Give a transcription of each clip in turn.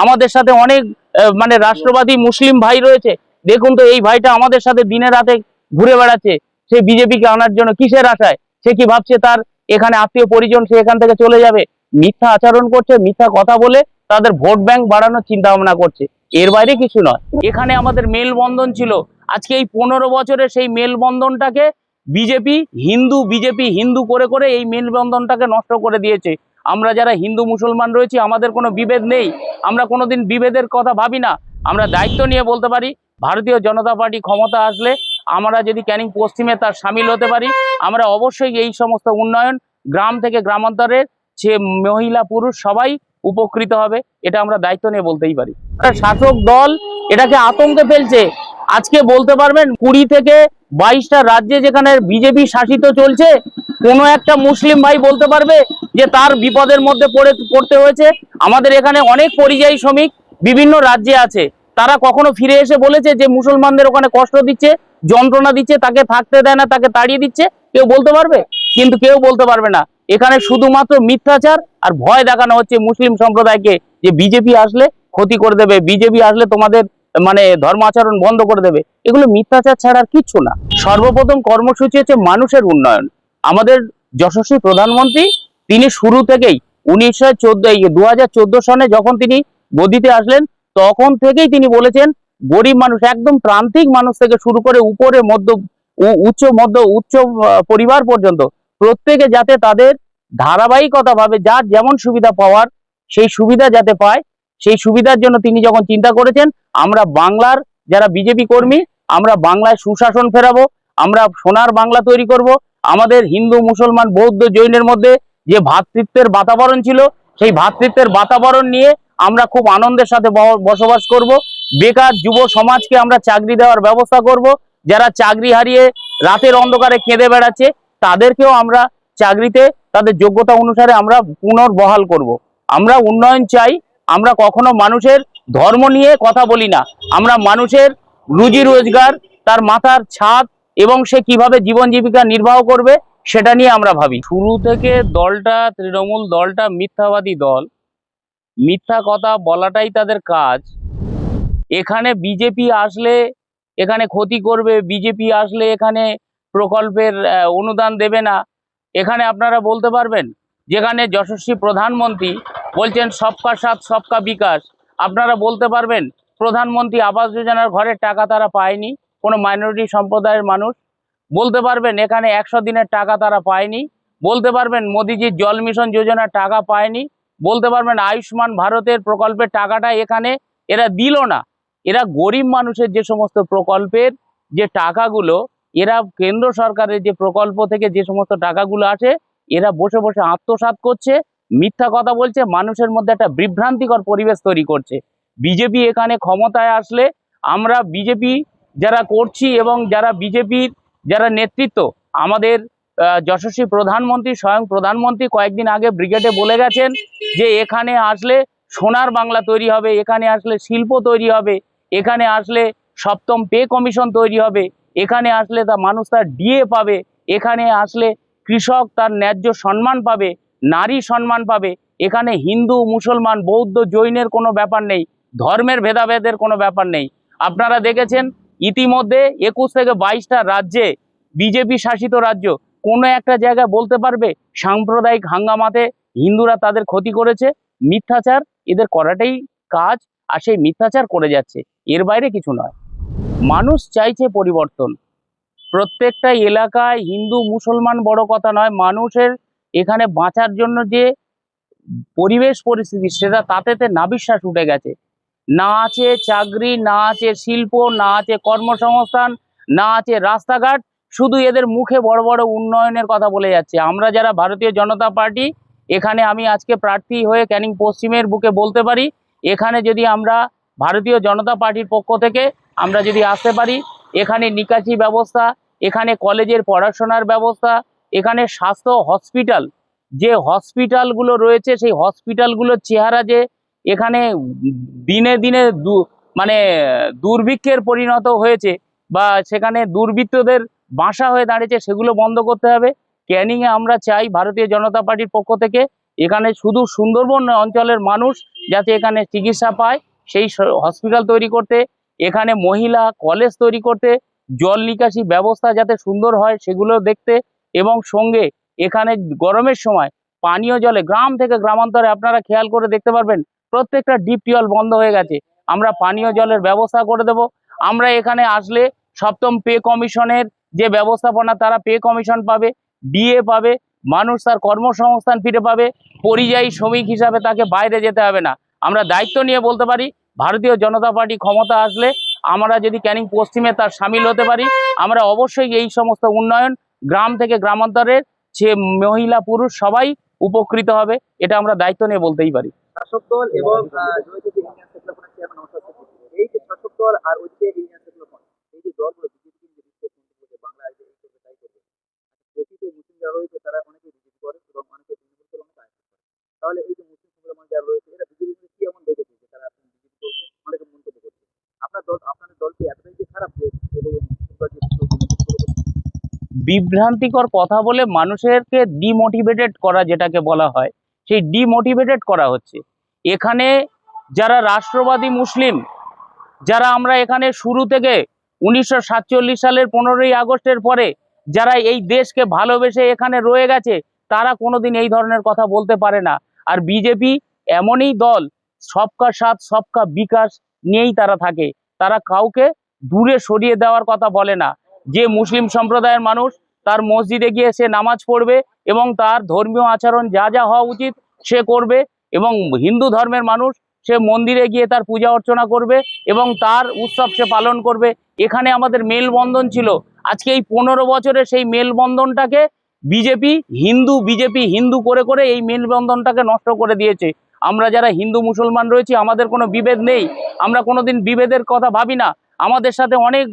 আমাদের সাথে অনেক মানে রাষ্ট্রবাদী মুসলিম ভাই রয়েছে। দেখুন তো এই ভাইটা আমাদের সাথে দিনে রাতে ঘুরে বেড়াচ্ছে, সে বিজেপিকে আনার জন্য কিসের আশায়? সে কি ভাবছে তার এখানে আত্মীয় পরিজন সে এখান থেকে চলে যাবে? মিথ্যা আচরণ করছে, মিথ্যা কথা বলে তাদের ভোট ব্যাংক বাড়ানোর চিন্তা ভাবনা করছে, এর বাইরে কিছু নয়। এখানে আমাদের মেলবন্ধন ছিল, আজকে এই 15 বছরে সেই মেলবন্ধনটাকে বিজেপি হিন্দু করে করে এই মেলবন্ধনটাকে নষ্ট করে দিয়েছে। আমরা যারা হিন্দু মুসলমান রয়েছি আমাদের কোনো বিভেদ নেই, আমরা কোনোদিন বিভেদের কথা ভাবি না। আমরা দায়িত্ব নিয়ে বলতে পারি, ভারতীয় জনতা পার্টি ক্ষমতা আসলে আমরা যদি ক্যানিং পশ্চিমে তার সামিল হতে পারি, আমরা অবশ্যই এই সমস্ত উন্নয়ন গ্রাম থেকে গ্রামান্তরের যে মহিলা পুরুষ সবাই উপকৃত হবে, এটা আমরা দায়িত্ব নিয়ে বলতেই পারি। শাসক দল এটাকে আতঙ্কে ফেলছে। আজকে বলতে পারবেন 20 থেকে 22টা রাজ্যে যেখানে বিজেপি শাসিত চলছে, কোনো একটা মুসলিম ভাই বলতে পারবে যে তার বিপদের মধ্যে পড়তে হয়েছে? আমাদের এখানে অনেক পরিযায়ী শ্রমিক বিভিন্ন রাজ্যে আছে, তারা কখনো ফিরে এসে বলেছে যে মুসলমানদের ওখানে কষ্ট দিচ্ছে, যন্ত্রণা দিচ্ছে, তাকে থাকতে দেয় না, তাকে তাড়িয়ে দিচ্ছে? কেউ বলতে পারবে? কিন্তু কেউ বলতে পারবে না। এখানে শুধুমাত্র মিথ্যাচার আর ভয় দেখানো হচ্ছে মুসলিম সম্প্রদায়কে যে বিজেপি আসলে ক্ষতি করে দেবে, বিজেপি আসলে তোমাদের মানে ধর্মাচরণ বন্ধ করে দেবে। এগুলো মিথ্যাচার ছাড়া আর কিচ্ছু না। সর্বপ্রথম কর্মসূচি হচ্ছে মানুষের উন্নয়ন। আমাদের যশস্বী প্রধানমন্ত্রী তিনি শুরু থেকেই 2014 সনে যখন তিনি গদিতে আসলেন তখন থেকেই তিনি বলেছেন গরিব মানুষ একদম প্রান্তিক মানুষ থেকে শুরু করে উপরে উচ্চ পরিবার পর্যন্ত প্রত্যেকে যাতে তাদের ধারাবাহিকতা ভাবে যার যেমন সুবিধা পাওয়ার সেই সুবিধা যাতে পায়, সেই সুবিধার জন্য তিনি যখন চিন্তা করেছেন আমরা বাংলার যারা বিজেপি কর্মী আমরা বাংলায় সুশাসন ফেরাবো, আমরা সোনার বাংলা তৈরি করব। আমাদের হিন্দু মুসলমান বৌদ্ধ জৈনের মধ্যে যে ভ্রাতৃত্বের বাতাবরণ ছিল সেই ভ্রাতৃত্বের বাতাবরণ নিয়ে আমরা খুব আনন্দের সাথে বসবাস করব। বেকার যুব সমাজকে আমরা চাকরি দেওয়ার ব্যবস্থা করব। যারা চাকরি হারিয়ে রাতের অন্ধকারে কেঁদে বেড়াচ্ছে তাদেরকেও আমরা চাকরিতে তাদের যোগ্যতা অনুসারে আমরা পুনর্বহাল করব। আমরা উন্নয়ন চাই। আমরা কখনো মানুষের ধর্ম নিয়ে কথা বলি না, আমরা মানুষের রুজি রোজগার, তার মাথার ছাদ এবং সে কিভাবে জীবন জীবিকা নির্বাহ করবে সেটা নিয়ে আমরা ভাবি। শুরু থেকে দলটা তৃণমূল দলটা মিথ্যাবাদী দল, মিথ্যা কথা বলাটাই তাদের কাজ। এখানে বিজেপি আসলে এখানে ক্ষতি করবে, বিজেপি আসলে এখানে প্রকল্পের অনুদান দেবে না। এখানে আপনারা বলতে পারবেন যেখানে যশস্বী প্রধানমন্ত্রী বলছেন সবকা সাথ সবকা বিকাশ, আপনারা বলতে পারবেন প্রধানমন্ত্রী আবাস যোজনার ঘরের টাকা তারা পায়নি, কোনো মাইনরিটি সম্প্রদায়ের মানুষ? বলতে পারবেন এখানে 100 দিনের টাকা তারা পায়নি? বলতে পারবেন মোদিজির জল মিশন যোজনার টাকা পায়নি? বলতে পারবেন আয়ুষ্মান ভারতের প্রকল্পের টাকাটা এখানে এরা দিল না? এরা গরিব মানুষের যে সমস্ত প্রকল্পের যে টাকাগুলো, এরা কেন্দ্র সরকারের যে প্রকল্প থেকে যে সমস্ত টাকাগুলো আসে এরা বসে বসে আত্মসাৎ করছে, মিথ্যা কথা বলছে, মানুষের মধ্যে একটা বিভ্রান্তিকর পরিবেশ তৈরি করছে। বিজেপি এখানে ক্ষমতায় আসলে আমরা বিজেপি যারা করছি এবং যারা বিজেপির যারা নেতৃত্ব আমাদের যশস্বী প্রধানমন্ত্রী স্বয়ং প্রধানমন্ত্রী কয়েকদিন আগে ব্রিগেডে বলে গেছেন যে এখানে আসলে সোনার বাংলা তৈরি হবে, এখানে আসলে শিল্প তৈরি হবে, এখানে আসলে 7ম পে কমিশন তৈরি হবে, এখানে আসলে তা মানুষ তার ডিএ পাবে, এখানে আসলে কৃষক তার ন্যায্য সম্মান পাবে, নারী সম্মান পাবে। এখানে হিন্দু মুসলমান বৌদ্ধ জৈনের কোনো ব্যাপার নেই, ধর্মের ভেদাভেদের কোনো ব্যাপার নেই। আপনারা দেখেছেন ইতিমধ্যে 21 থেকে 22টা রাজ্যে বিজেপি শাসিত রাজ্য, কোনো একটা জায়গায় বলতে পারবে সাম্প্রদায়িক হাঙ্গামাতে হিন্দুরা তাদের ক্ষতি করেছে? মিথ্যাচার এদের করাটাই কাজ, আর সেই মিথ্যাচার করে যাচ্ছে, এর বাইরে কিছু নয়। মানুষ চাইছে পরিবর্তন। প্রত্যেকটা এলাকায় হিন্দু মুসলমান বড় কথা নয়, মানুষের এখানে বাঁচার জন্য যে পরিবেশ পরিস্থিতি সেটা তাতেতে নাবিশ্বাস উঠে গেছে। না আছে চাকরি, না আছে শিল্প, না আছে কর্মসংস্থান, না আছে রাস্তাঘাট, শুধু এদের মুখে বড় বড় উন্নয়নের কথা বলে যাচ্ছে। আমরা যারা ভারতীয় জনতা পার্টি এখানে আমি আজকে প্রার্থী হয়ে ক্যানিং পশ্চিমের বুকে বলতে পারি, এখানে যদি আমরা ভারতীয় জনতা পার্টির পক্ষ থেকে আমরা যদি আসতে পারি, এখানে নিকাশি ব্যবস্থা, এখানে কলেজের পড়াশোনার ব্যবস্থা, এখানে স্বাস্থ্য হসপিটাল যে হসপিটালগুলো রয়েছে সেই হসপিটালগুলোর চেহারা যে এখানে দিনে দিনে মানে দুর্ভিক্ষের পরিণত হয়েছে বা সেখানে দুর্বৃত্তদের বাসা হয়ে দাঁড়িয়েছে, সেগুলো বন্ধ করতে হবে। ক্যানিংয়ে আমরা চাই ভারতীয় জনতা পার্টির পক্ষ থেকে এখানে শুধু সুন্দরবন অঞ্চলের মানুষ যাতে এখানে চিকিৎসা পায় সেই হসপিটাল তৈরি করতে, এখানে মহিলা কলেজ তৈরি করতে, জল নিকাশি ব্যবস্থা যাতে সুন্দর হয় সেগুলো দেখতে, এবং সঙ্গে এখানে গরমের সময় পানীয় জলে গ্রাম থেকে গ্রামান্তরে আপনারা খেয়াল করে দেখতে পারবেন প্রত্যেকটা ডিপ টিউবওয়েল বন্ধ হয়ে গেছে। আমরা পানীয় জলের ব্যবস্থা করে দেব। আমরা এখানে আসলে সপ্তম পে কমিশনের যে ব্যবস্থাপনা, তারা পে কমিশন পাবে, ডিএ পাবে, মানুষ তার কর্মসংস্থান ফিরে পাবে, পরিযায়ী শ্রমিক হিসাবে তাকে বাইরে যেতে হবে না। আমরা দায়িত্ব নিয়ে বলতে পারি, ভারতীয় জনতা পার্টি ক্ষমতা আসলে আমরা যদি ক্যানিং পশ্চিমে তার সামিল হতে পারি, আমরা অবশ্যই এই সমস্ত উন্নয়ন গ্রাম থেকে গ্রামান্তরের যে মহিলা পুরুষ সবাই উপকৃত হবে, এটা আমরা দায়িত্ব নিয়ে বলতেই পারি। শাসক দল এবং জড়িত যে union secular chairman Naushad Siddiqui, এই যে শাসক দল আর ওই যে ইউনিয়ন সেকুলার ফ্রন্ট, এই যে দলগুলো বিজেপি যে বিজেপি বাংলায় যে এই করবে তাই করবে, প্রকৃত মুসলিম যারা রয়েছে তারা অনেকে বিজেপি করে এবং অনেকে তৃণমূল করে, অনেকে আইএসএফ করে। তাহলে এই যে মুসলিম সম্প্রদায় যারা রয়েছে এরা বিজেপি কি এমন দেখেছে যে তারা এখন বিজেপি করছে, অনেকে মন্তব্য করছে। আপনার দল, আপনাদের দলটি এতটাই যে খারাপ যে বিভ্রান্তিকর কথা বলে মানুষেরকে ডিমোটিভেটেড করা, যেটাকে বলা হয়, সেই ডিমোটিভেটেড করা হচ্ছে। এখানে যারা রাষ্ট্রবাদী মুসলিম, যারা আমরা এখানে শুরু থেকে 1947 সালের 15ই আগস্টের পরে যারা এই দেশকে ভালোবেসে এখানে রয়ে গেছে, তারা কোনোদিন এই ধরনের কথা বলতে পারে না। আর বিজেপি এমনই দল, সবকা সাথ সবকা বিকাশ নিয়েই তারা থাকে। তারা কাউকে দূরে সরিয়ে দেওয়ার কথা বলে না। যে মুসলিম সম্প্রদায়ের মানুষ তার মসজিদে গিয়ে সে নামাজ পড়বে এবং তার ধর্মীয় আচরণ যা যা হওয়া উচিত সে করবে, এবং হিন্দু ধর্মের মানুষ সে মন্দিরে গিয়ে তার পূজা অর্চনা করবে এবং তার উৎসব সে পালন করবে। এখানে আমাদের মেলবন্ধন ছিল। আজকে এই 15 বছরে সেই মেলবন্ধনটাকে বিজেপি হিন্দু করে করে এই মেলবন্ধনটাকে নষ্ট করে দিয়েছে। আমরা যারা হিন্দু মুসলমান রয়েছি আমাদের কোনো বিভেদ নেই, আমরা কোনোদিন বিভেদের কথা ভাবি না। আমাদের সাথে অনেক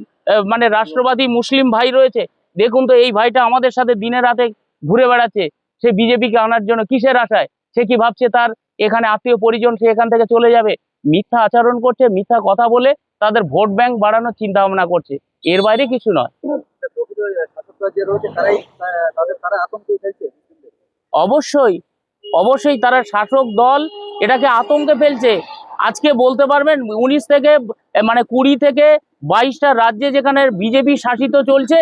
মানে রাষ্ট্রবাদী মুসলিম ভাই রয়েছে। দেখুন তো, এই ভাইটা আমাদের সাথে দিনে রাতে ঘুরে বেড়াচ্ছে, সে বিজেপিকে আনার জন্য। কিসের আশায়? সে কি ভাবছে তার এখানে আত্মীয় পরিজন সে এখান থেকে চলে যাবে? মিথ্যা আচরণ করছে, মিথ্যা কথা বলে তাদের ভোট ব্যাংক বাড়ানোর চিন্তা ভাবনা করছে, এর বাইরে কিছু নয়। শাসক দল যে রয়েছে তারাই তারা আতঙ্কে ফেলছে। অবশ্যই অবশ্যই তারা শাসক দল এটাকে আতঙ্কে ফেলছে। আজকে বলতে পারবেন 19 থেকে মানে 20 থেকে 22টা রাজ্যে যেখানে বিজেপি শাসিত চলছে,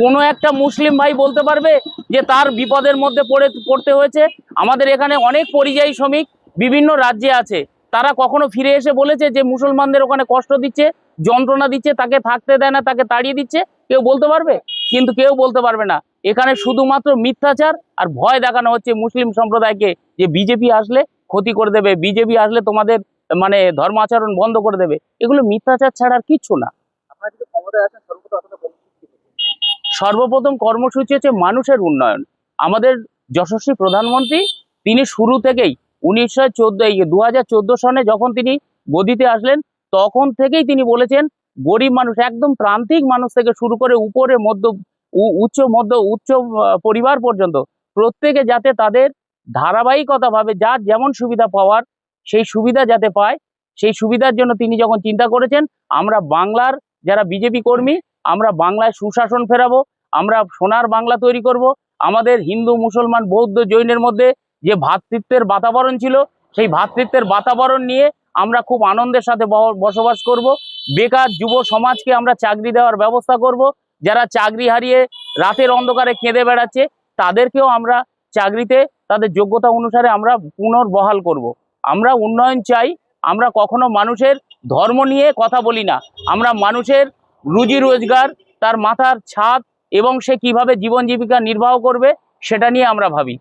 কোনো একটা মুসলিম ভাই বলতে পারবে যে তার বিপদের মধ্যে পড়তে হয়েছে? আমাদের এখানে অনেক পরিযায়ী শ্রমিক বিভিন্ন রাজ্যে আছে, তারা কখনো ফিরে এসে বলেছে যে মুসলমানদের ওখানে কষ্ট দিচ্ছে, যন্ত্রণা দিচ্ছে, তাকে থাকতে দেয় না, তাকে তাড়িয়ে দিচ্ছে? কেউ বলতে পারবে? কিন্তু কেউ বলতে পারবে না। এখানে শুধুমাত্র মিথ্যাচার আর ভয় দেখানো হচ্ছে মুসলিম সম্প্রদায়কে যে বিজেপি আসলে ক্ষতি করে দেবে, বিজেপি আসলে তোমাদের মানে ধর্মাচরণ বন্ধ করে দেবে। এগুলো মিথ্যাচার ছাড়া আর কিচ্ছু না। আপনারা যদি ক্ষমতায় আসেন সর্বপ্রথম কর্মসূচি হচ্ছে মানুষের উন্নয়ন। আমাদের যশস্বী প্রধানমন্ত্রী তিনি শুরু থেকেই 2014 সনে যখন তিনি গদিতে আসলেন তখন থেকেই তিনি বলেছেন গরিব মানুষ, একদম প্রান্তিক মানুষ থেকে শুরু করে উপরে উচ্চ পরিবার পর্যন্ত প্রত্যেকে যাতে তাদের ধারাবাহিকতাভাবে যার যেমন সুবিধা পাওয়ার সেই সুবিধা যাতে পায়, সেই সুবিধার জন্য তিনি যখন চিন্তা করেছেন, আমরা বাংলার যারা বিজেপি কর্মী আমরা বাংলায় সুশাসন ফেরাবো, আমরা সোনার বাংলা তৈরি করব। আমাদের হিন্দু মুসলমান বৌদ্ধ জৈনের মধ্যে যে ভ্রাতৃত্বের বাতাবরণ ছিল, সেই ভ্রাতৃত্বের বাতাবরণ নিয়ে আমরা খুব আনন্দের সাথে বসবাস করব। বেকার যুব সমাজকে আমরা চাকরি দেওয়ার ব্যবস্থা করব। যারা চাকরি হারিয়ে রাতের অন্ধকারে কেঁদে বেড়াচ্ছে তাদেরকেও আমরা চাকরিতে তাদের যোগ্যতা অনুসারে আমরা পুনর্বহাল করব। আমরা উন্নয়ন চাই। আমরা কখনো মানুষের ধর্ম নিয়ে কথা বলি না, আমরা মানুষের রুজি রোজগার, তার মাথার ছাদ এবং সে কিভাবে জীবন জীবিকা নির্বাহ করবে সেটা নিয়ে আমরা ভাবি।